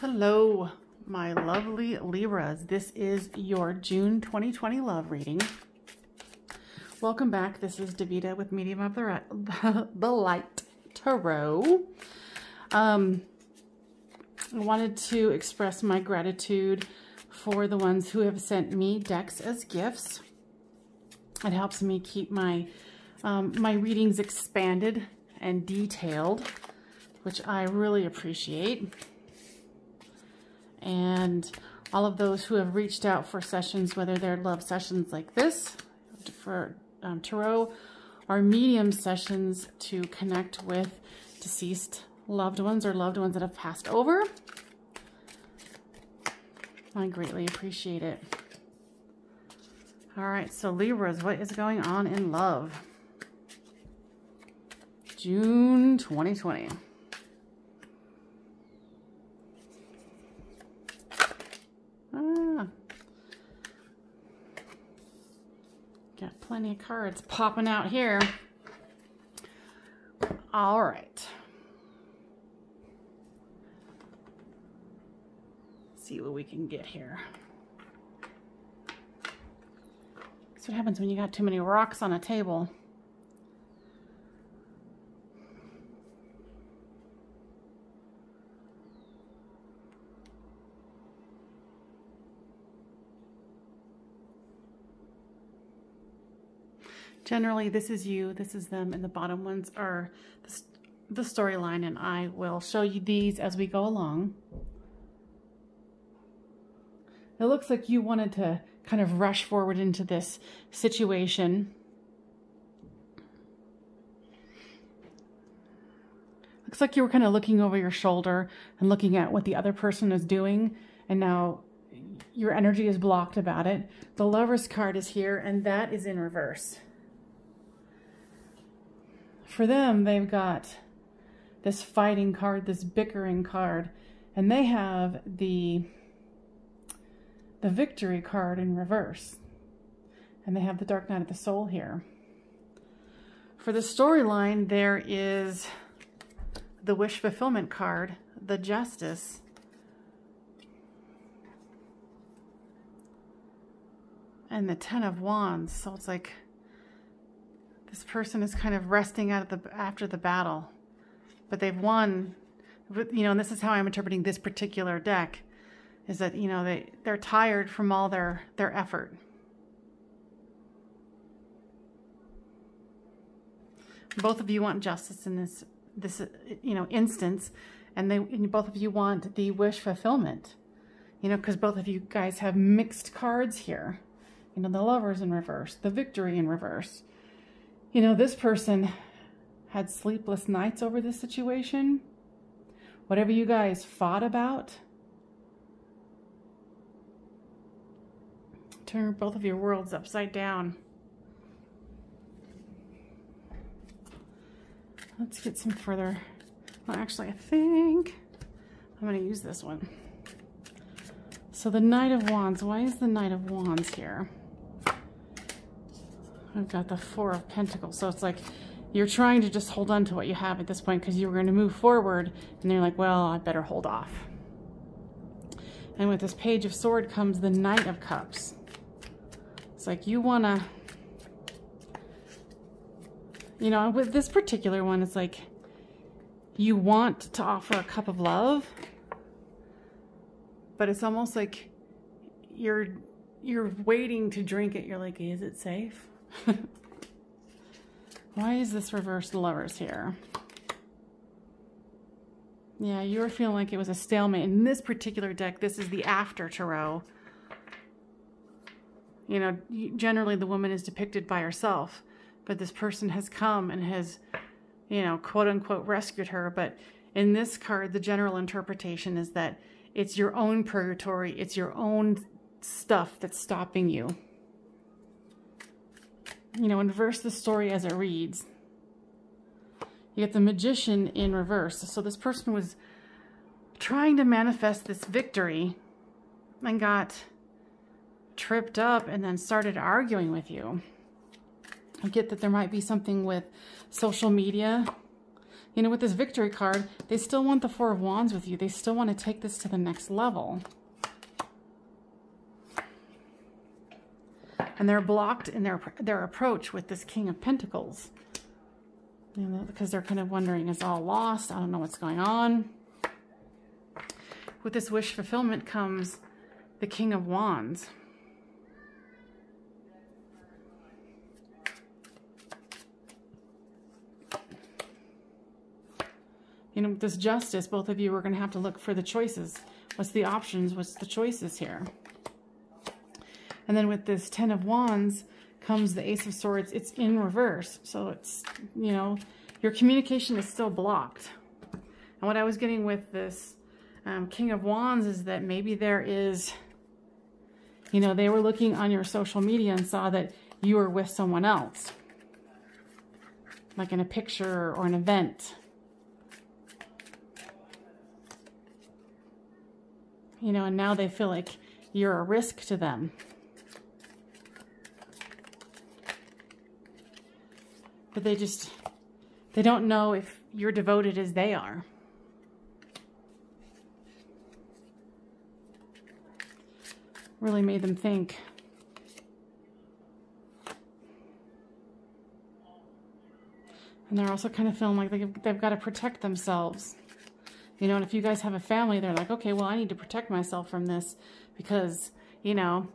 Hello, my lovely Libras. This is your June 2020 love reading. Welcome back. This is Davida with Medium of the Light Tarot. I wanted to express my gratitude for the ones who have sent me decks as gifts. It helps me keep my my readings expanded and detailed, which I really appreciate. And all of those who have reached out for sessions, whether they're love sessions like this for tarot or medium sessions to connect with deceased loved ones or loved ones that have passed over, I greatly appreciate it. All right, so Libras, what is going on in love? June 2020. Got plenty of cards popping out here. All right. Let's see what we can get here. That's what happens when you got too many rocks on a table. Generally, this is you, this is them, and the bottom ones are the storyline, and I will show you these as we go along. It looks like you wanted to kind of rush forward into this situation. Looks like you were kind of looking over your shoulder and looking at what the other person is doing, and now your energy is blocked about it. The Lover's card is here, and that is in reverse. For them, they've got this fighting card, this bickering card, and they have the victory card in reverse. And they have the Dark Night of the Soul here. For the storyline, there is the wish fulfillment card, the Justice, and the Ten of Wands. So it's like this person is kind of resting out of after the battle, but they've won, you know, and this is how I'm interpreting this particular deck, is that, you know, they're tired from all their effort. Both of you want justice in this you know, instance, and both of you want the wish fulfillment, you know, because both of you guys have mixed cards here. You know, the Lover's in reverse, the Victory in reverse. You know, this person had sleepless nights over this situation. Whatever you guys fought about, turn both of your worlds upside down. Let's get some further. Well, actually, I think I'm going to use this one. So the Knight of Wands. Why is the Knight of Wands here? I've got the Four of Pentacles. So it's like you're trying to just hold on to what you have at this point because you were going to move forward, and you're like, well, I better hold off. And with this Page of Swords comes the Knight of Cups. It's like you want to, you know, with this particular one, it's like you want to offer a cup of love, but it's almost like you're waiting to drink it. You're like, is it safe? Why is this reversed Lovers here? Yeah, you were feeling like it was a stalemate. In this particular deck, this is the After Tarot. You know, generally the woman is depicted by herself, but this person has come and has, you know, quote unquote rescued her. But in this card, the general interpretation is that it's your own purgatory. It's your own stuff that's stopping you. You know, inverse the story as it reads. You get the Magician in reverse. So this person was trying to manifest this victory and got tripped up and then started arguing with you. I get that there might be something with social media You know, with this Victory card, they still want the Four of Wands with you. They still want to take this to the next level. And they're blocked in their approach with this King of Pentacles. You know, because they're kind of wondering, is all lost? I don't know what's going on. With this wish fulfillment comes the King of Wands. You know, with this Justice, both of you are going to have to look for the choices. What's the options? What's the choices here? And then with this Ten of Wands comes the Ace of Swords. It's in reverse. So it's, you know, your communication is still blocked. And what I was getting with this King of Wands is that maybe there is, you know, they were looking on your social media and saw that you were with someone else. Like in a picture or an event. You know, and now they feel like you're a risk to them. But they don't know if you're devoted as they are. Really made them think. And they're also kind of feeling like they've got to protect themselves. You know, and if you guys have a family, they're like, okay, well, I need to protect myself from this because, you know,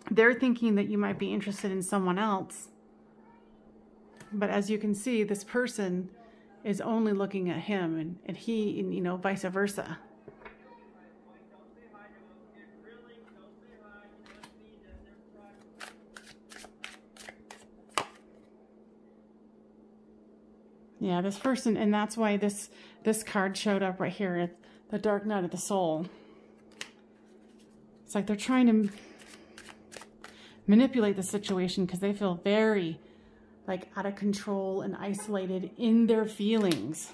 they're thinking that you might be interested in someone else. But as you can see, this person is only looking at him and he, you know, vice versa. Yeah, this person, and that's why this card showed up right here, the Dark Night of the Soul. It's like they're trying to manipulate the situation because they feel very, like, out of control and isolated in their feelings.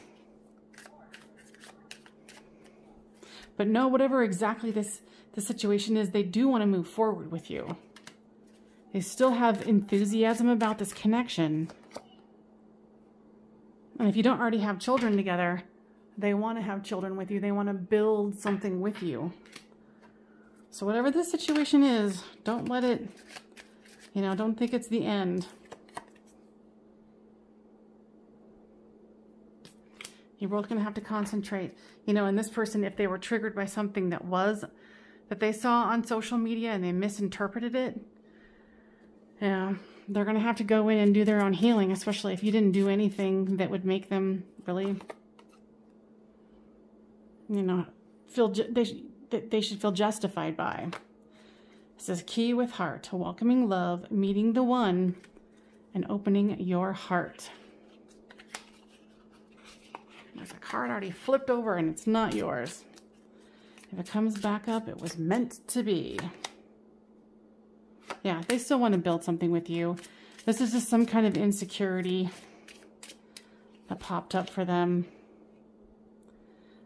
But no, whatever exactly the situation is, they do want to move forward with you. They still have enthusiasm about this connection. And if you don't already have children together, they want to have children with you. They want to build something with you. So whatever this situation is, don't let it, you know, don't think it's the end. You're both going to have to concentrate. You know, and this person, if they were triggered by something that they saw on social media and they misinterpreted it, yeah, they're going to have to go in and do their own healing, especially if you didn't do anything that would make them really, you know, feel they should feel justified by. It says, key with heart, welcoming love, meeting the one, and opening your heart. There's a card already flipped over and it's not yours. If it comes back up, it was meant to be. Yeah, they still want to build something with you. This is just some kind of insecurity that popped up for them.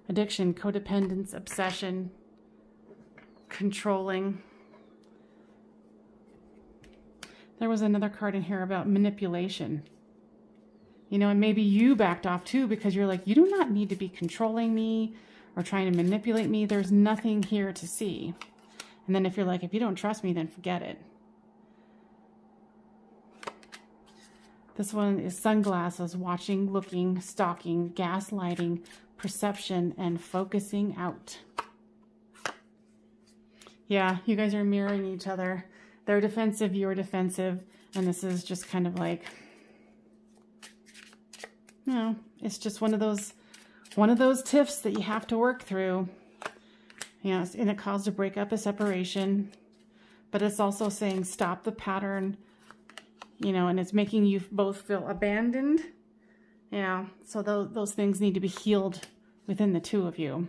Addiction, codependence, obsession, controlling. There was another card in here about manipulation. You know, and maybe you backed off too because you're like, you do not need to be controlling me or trying to manipulate me. There's nothing here to see. And then if you're like, if you don't trust me, then forget it. This one is sunglasses, watching, looking, stalking, gaslighting, perception, and focusing out. Yeah, you guys are mirroring each other. They're defensive, you're defensive, and this is just kind of like, you know, it's just one of those tiffs that you have to work through. You know, and it caused a breakup, a separation, but it's also saying stop the pattern, you know, and it's making you both feel abandoned. Yeah, so those things need to be healed within the two of you.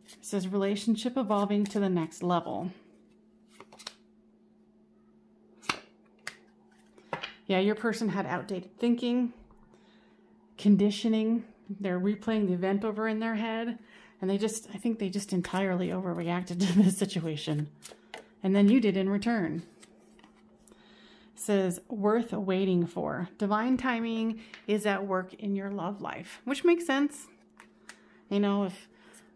It says relationship evolving to the next level. Yeah, your person had outdated thinking, conditioning. They're replaying the event over in their head. And I think they just entirely overreacted to this situation. And then you did in return. says worth waiting for. Divine timing is at work in your love life, which makes sense. You know, if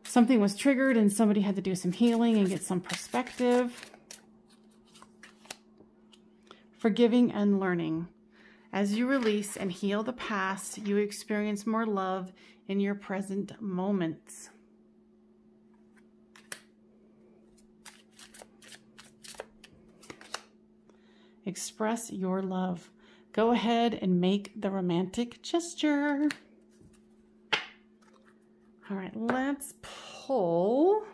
something was triggered and somebody had to do some healing and get some perspective. Forgiving and learning. As you release and heal the past, you experience more love in your present moments. Express your love. Go ahead and make the romantic gesture. All right, let's pull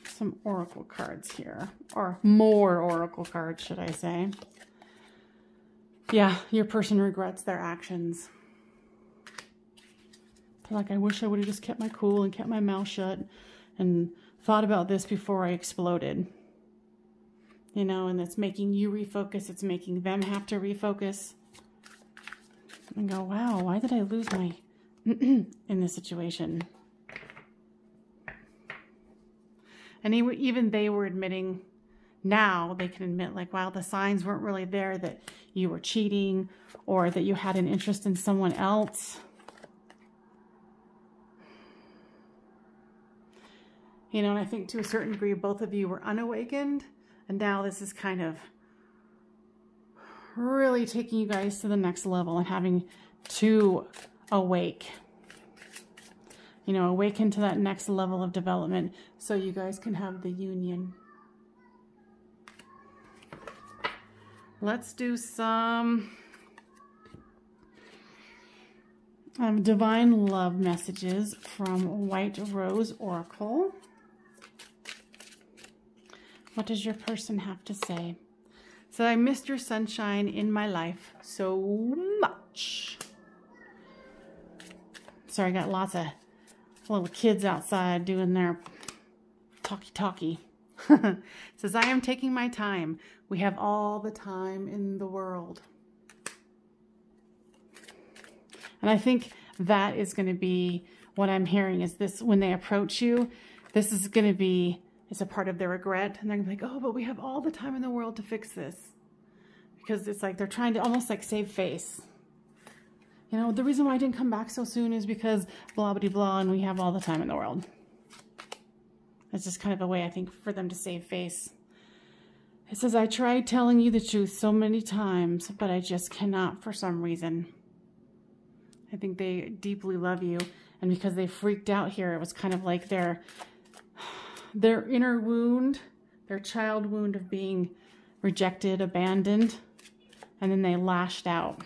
some oracle cards here, or more oracle cards, should I say. Yeah, your person regrets their actions. They're like, I wish I would have just kept my cool and kept my mouth shut and thought about this before I exploded. You know, and it's making you refocus. It's making them have to refocus. And go, wow, why did I lose my in this situation? And even they were admitting, now they can admit, like, wow, the signs weren't really there that you were cheating or that you had an interest in someone else. You know, and I think to a certain degree, both of you were unawakened. And now this is kind of really taking you guys to the next level and having to awake. You know, awaken to that next level of development so you guys can have the union. Let's do some divine love messages from White Rose Oracle. What does your person have to say? So I missed your sunshine in my life so much. Sorry, I got lots of little kids outside doing their talkie-talkie. Says, I am taking my time. We have all the time in the world. And I think that is going to be what I'm hearing is this, when they approach you, this is going to be, it's a part of their regret. And they're going to be like, oh, but we have all the time in the world to fix this. Because it's like they're trying to almost like save face. You know, the reason why I didn't come back so soon is because blah, blah, blah, and we have all the time in the world. It's just kind of a way, I think, for them to save face. It says, I tried telling you the truth so many times, but I just cannot for some reason. I think they deeply love you. And because they freaked out here, it was kind of like their inner wound, their child wound of being rejected, abandoned, and then they lashed out.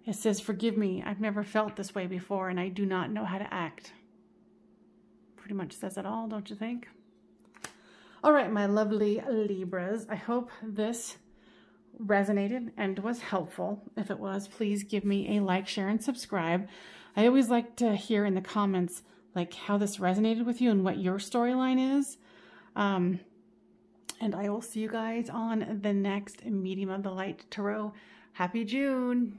It says, forgive me, I've never felt this way before, and I do not know how to act. Pretty much says it all, don't you think? All right, my lovely Libras, I hope this resonated and was helpful. If it was, please give me a like, share, and subscribe. I always like to hear in the comments like how this resonated with you and what your storyline is. And I will see you guys on the next Medium of the Light Tarot. Happy June!